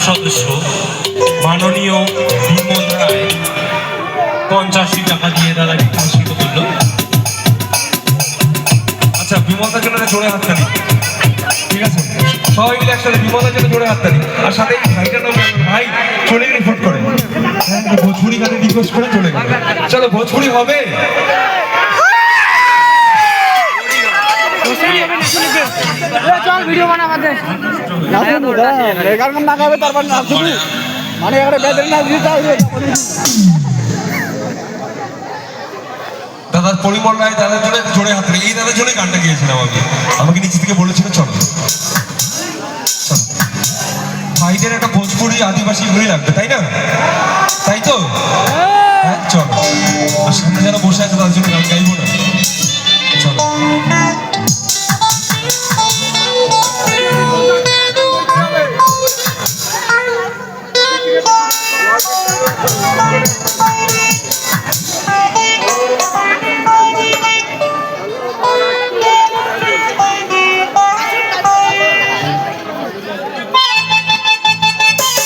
সদস্য মাননীয় বিমল রায় 85 টাকা দিয়ে দাদাকে পুরস্কৃত করলো। আচ্ছা, বিমলদার জন্য জোরে হাততালি। ঠিক আছে, সবাই মিলে একসাথে বিমলদার জন্য জোরে হাততালি। আর সাথে এই ভাইটার নাম ভাই চলে গেলে ভোট করে ভোজপুরি গানে রিকোয়েস্ট করে চলে গেল। চলো ভোজপুরি হবে। চল ভিডিও বানা আমাদের না খাবে তারপর না শুধু মানে এবারে বেদের না দিতে হবে। দাদার পরিমল রায় দাদার জন্য জোরে হাত রে। এই দাদার জন্য গানটা গিয়েছিলাম আমি, আমাকে নিচে থেকে বলেছিল চলো ভাইদের একটা ভোজপুরি আদিবাসী ঘুরে লাগবে, তাই না? তাই তো হ্যাঁ, চলো। আর সামনে যারা বসে আছে তাদের জন্য গান গাইবো না, চলো।